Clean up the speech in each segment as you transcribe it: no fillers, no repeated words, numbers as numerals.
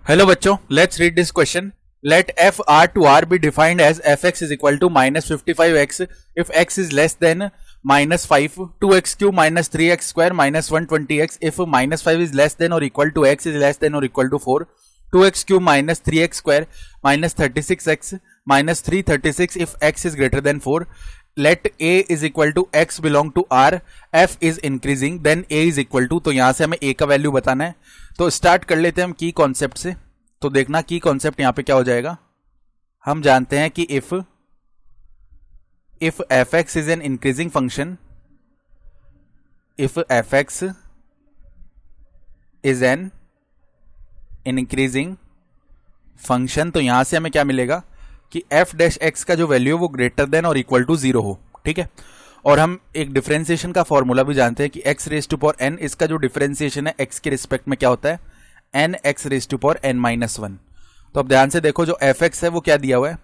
Hello बच्चों, let's read this question. Let f r to r be defined as fx is equal to minus 55x if x is less than minus 5, 2x cube minus 3x square minus 120x if minus 5 is less than or equal to x is less than or equal to 4, 2x cube minus 3x square minus 36x minus 336 if x is greater than 4. Let a is equal to x belong to r, f is increasing, then a is equal to. तो यहां से हमें a का value बताना है. तो start कर लेते हैं हम की कॉन्सेप्ट से. तो देखना की कॉन्सेप्ट यहां पे क्या हो जाएगा. हम जानते हैं कि if fx is an increasing function, if fx is an increasing function, तो यहां से हमें क्या मिलेगा कि f डैश x का जो वैल्यू है वो ग्रेटर देन और इक्वल टू 0 हो. ठीक है. और हम एक डिफरेंशिएशन का फॉर्मूला भी जानते हैं कि x raise to power n, इसका जो डिफरेंशिएशन है x के रिस्पेक्ट में क्या होता है, n x raise to power n minus 1. तो अब ध्यान से देखो, जो fx है वो क्या दिया हुआ है,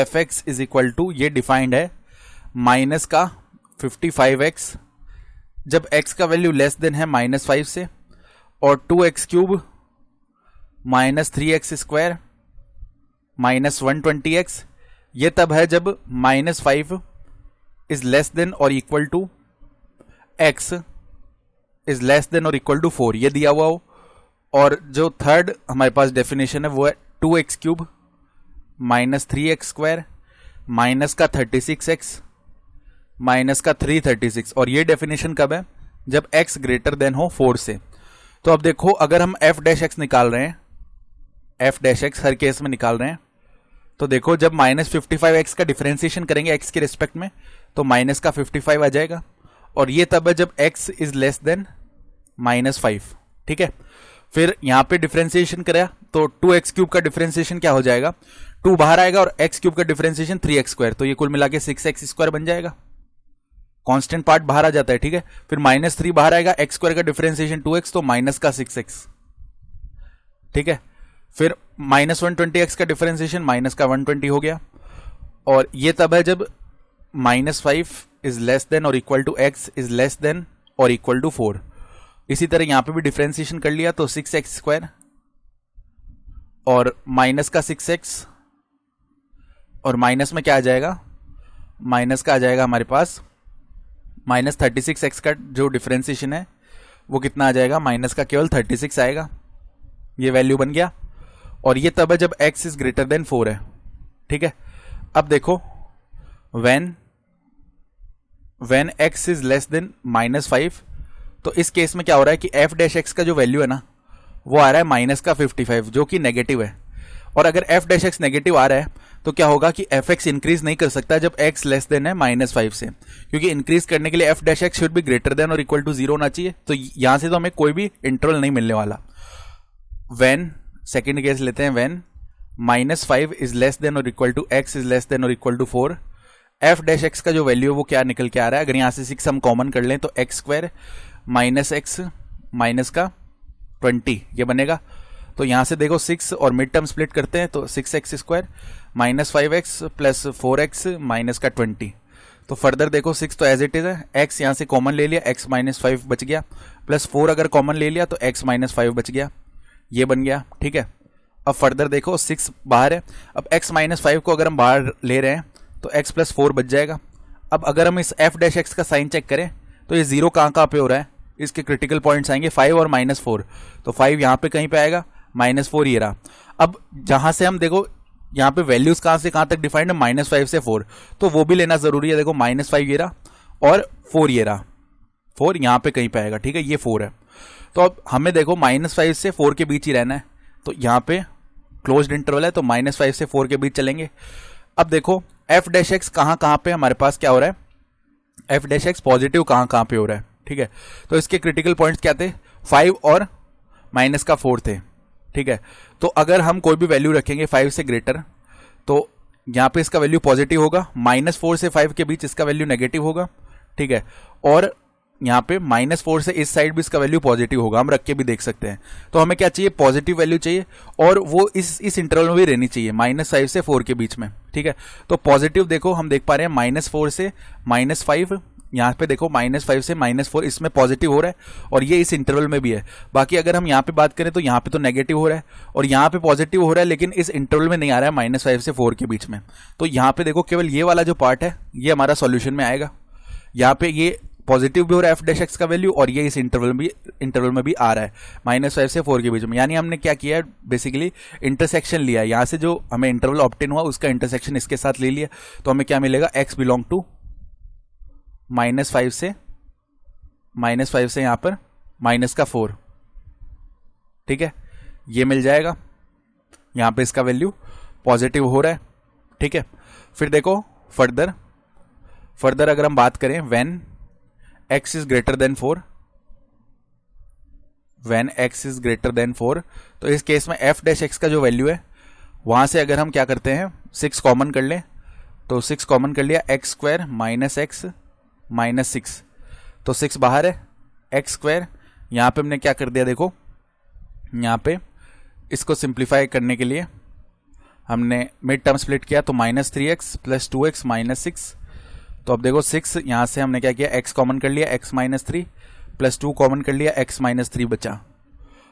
fx इज इक्वल टू, ये डिफाइंड है माइनस का 55x जब x का वैल्यू लेस देन है माइनस 5 से, और 2x cube minus 3x square minus 120x, ये तब है जब माइनस 5 इज लेस देन और equal to x is less than और इक्वल टू 4, ये दिया हुआ हो. और जो थर्ड हमारे पास डेफिनेशन है वो है 2x cube minus 3x square minus का 36x माइनस का 336, और ये डेफिनेशन कब है, जब x ग्रेटर देन हो 4 से. तो अब देखो, अगर हम f डैश x निकाल रहे हैं, f डैश x हर केस में निकाल रहे हैं, तो देखो जब माइनस 55x का डिफरेंशिएशन करेंगे x के रिस्पेक्ट में, तो माइनस का 55 आ जाएगा, और ये तब है जब x is less then minus 5. ठीक है. फिर यहां पे डिफरेंशिएशन करा तो 2x क्यूब का डिफरेंशिएशन क्या हो जाएगा, 2 बाहर आएगा, और x क्यूब का डिफरेंशिएशन 3x स्क्वायर, तो ये कुल मिला के 6x स्क्वायर बन जाएगा. कांस्टेंट पार्ट बाहर आ जाता है. ठीक है. फिर माइनस 3 बाहर आएगा, x स्क्वायर का डिफरेंशिएशन 2x, तो माइनस का 6x. ठीक है. फिर माइनस 120x का डिफरेंशिएशन माइनस का 120 हो गया, और ये तब है जब माइनस 5 इज लेस देन और equal to x is less than और इक्वल टू 4. इसी तरह यहां पे भी डिफरेंशिएशन कर लिया, तो 6x स्क्वायर और माइनस का 6x, और माइनस में क्या आ जाएगा, माइनस का आ जाएगा हमारे पास माइनस 36x का जो डिफरेंशिएशन है वो कितना आ जाएगा, माइनस का केवल 36 आएगा. ये वैल्यू बन गया, और ये तब है जब x इज ग्रेटर देन 4 है. ठीक है. अब देखो, when x is less then minus 5, तो इस केस में क्या हो रहा है कि f डैश x का जो वैल्यू है ना, वो आ रहा है माइनस का 55, जो कि नेगेटिव है. और अगर f डैश x नेगेटिव आ रहा है तो क्या होगा कि fx इंक्रीज नहीं कर सकता जब x लेस देन है माइनस 5 से, क्योंकि इंक्रीज करने के लिए f dash x should be greater than और इक्वल टू 0 होना चाहिए. तो यहां से तो हमें कोई भी इंटरवल नहीं मिलने वाला. when, सेकेंड केस लेते हैं, when minus 5 is less than और equal to x is less than और equal to 4, f dash x का जो वैल्यू है वो क्या निकल के आ रहा है, अगर यहां से 6 हम कॉमन कर लें तो x square minus x minus का 20 ये बनेगा. तो यहां से देखो 6 और मिड टर्म स्प्लिट करते हैं, तो 6x square minus 5x plus 4x minus का 20. तो फर्दर देखो 6 तो एज इट इज है, x यहां से कॉमन ले लिया, x माइनस 5 बच गया, प्लस 4 अगर कॉमन ले लिया तो x माइनस 5 बच गया, ये बन गया. ठीक है. अब फर्दर देखो 6 बाहर है, अब x माइनस 5 को अगर हम बाहर ले रहे हैं तो x प्लस 4 बच जाएगा. अब अगर हम इस f डैश x का साइन चेक करें तो ये 0 कहां पे हो रहा है, इसके क्रिटिकल पॉइंट्स आएंगे 5 और माइनस 4, तो 5 यहां पे कहीं पे आएगा, माइनस 4 ये रहा. अब जहां से हम देखो यहां पे वैल्यूज कहां से कहां तक डिफाइंड है, माइनस 5 से 4, तो वो भी लेना जरूरी है. देखो माइनस 5 ये रहा और 4 ये रहा, 4 यहां पे कहीं पे आएगा. ठीक है. ये 4 है. तो अब हमें देखो माइनस 5 से 4 के बीच ही रहना है, तो यहां पे क्लोज्ड इंटरवल है, तो माइनस 5 से 4 के बीच चलेंगे. अब देखो f डैश x कहां पे हमारे पास क्या हो रहा है, f डैश x पॉजिटिव कहां पे हो रहा है. ठीक है. तो इसके क्रिटिकल पॉइंट्स क्या थे, 5 और माइनस का 4 थे. ठीक है. तो अगर हम कोई भी वैल्यू रखेंगे 5 से ग्रेटर, तो यहां पे इसका वैल्यू पॉजिटिव होगा, माइनस 4 से 5 के बीच इसका वैल्यू नेगेटिव होगा. ठीक है. और यहां पे माइनस 4 से इस साइड भी इसका वैल्यू पॉजिटिव होगा, हम रख के भी देख सकते हैं. तो हमें क्या चाहिए, पॉजिटिव वैल्यू चाहिए, और वो इस इंटरवल में भी रहनी चाहिए, माइनस 5 से 4 के बीच में. ठीक है. तो पॉजिटिव देखो हम देख पा रहे हैं माइनस 4 से माइनस 5, यहाँ पे देखो -5 से -4 इसमें पॉजिटिव हो रहा है और ये इस इंटरवल में भी है। बाकी अगर हम यहाँ पे बात करें तो यहाँ पे तो नेगेटिव हो रहा है और यहाँ पे पॉजिटिव हो रहा है, लेकिन इस इंटरवल में नहीं आ रहा है -5 से 4 के बीच में। तो यहाँ पे देखो केवल ये वाला जो पार्ट है ये हमारा सॉल्यूशन में आएगा। यहाँ पे ये पॉजिटिव भी हो रहा है f' का वैल्यू और ये इस इंटरवल में भी आ रहा है -5 से 4 के बीच में। यानी हमने क्या किया है, बेसिकली इंटरसेक्शन लिया है। यहाँ से जो हमें इंटरवल ऑब्टेन हुआ उसका इंटरसेक्शन इसके साथ ले लिया, तो हमें क्या मिलेगा, x बिलोंग टू -5 से यहाँ पर -4, ठीक है, ये मिल जाएगा। यहाँ पे इसका वैल्यू पॉजिटिव हो रहा है, ठीक है। फिर देखो फर्दर अगर हम बात करें when x is greater than 4, when x is greater than 4, तो इस केस में f' का जो वैल्यू है वहां से अगर हम क्या करते हैं 6 कॉमन कर लें, तो 6 कॉमन कर लिया, x² -x -6, तो 6 बाहर है, x²। यहां पे हमने क्या कर दिया, देखो यहां पे इसको सिंप्लीफाई करने के लिए हमने मिड टर्म स्प्लिट किया, तो -3x + 2x -6। तो अब देखो 6 यहां से हमने क्या किया, x कॉमन कर लिया, x -3 + 2 कॉमन कर लिया, x -3 बचा।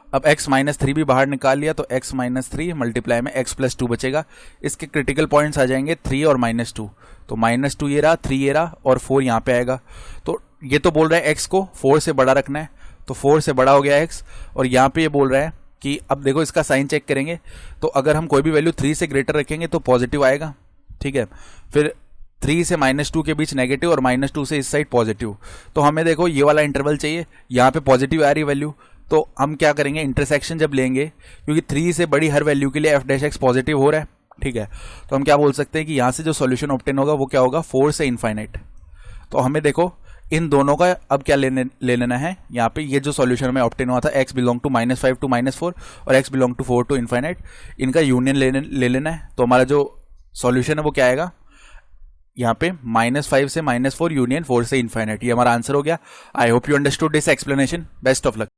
अब x -3 भी बाहर निकाल लिया, तो x -3 मल्टीप्लाई में x + 2 बचेगा। इसके क्रिटिकल पॉइंट्स आ जाएंगे 3 और -2, तो -2 ये रहा, 3 ये रहा और 4 यहाँ पे आएगा। तो ये तो बोल रहा है x को 4 से बड़ा रखना है, तो 4 से बड़ा हो गया x। और यहाँ पे ये बोल रहा है कि अब देखो इसका साइन चेक करेंगे, तो अगर हम कोई भी वैल्यू 3 से ग्रेटर रखेंगे तो पॉजिटिव आएगा, ठीक है। फिर 3 से -2 के बीच नेगेटिव और -2 से इस साइड पॉजिटिव। तो हमें देखो ये वाला इंटरवल चाहिए, यहाँ पे पॉजिटिव आ रही वैल्यू, तो हम क्या करेंगे, इंटरसेक्शन जब लेंगे, क्योंकि 3 से बड़ी हर वैल्यू के लिए f' पॉजिटिव हो रहा है, ठीक है, तो हम क्या बोल सकते हैं कि यहाँ से जो सॉल्यूशन ऑब्टेन होगा वो क्या होगा, 4 से इनफाइनाइट। तो हमें देखो इन दोनों का अब क्या ले लेना है, यहाँ पे ये जो सॉल्यूशन में ऑब्टेन हुआ था x बिलोंग टू -5 to -4 और x belong to 4 to infinite, इनका यूनियन ले लेना है। तो हमारा जो सॉल्यूशन है वो क्या आएगा, यहाँ पे -5 से -4 यूनियन 4 से इनफाइनाइट, ये हमारा आंसर हो गया। I hope you understood this explanation. Best of luck.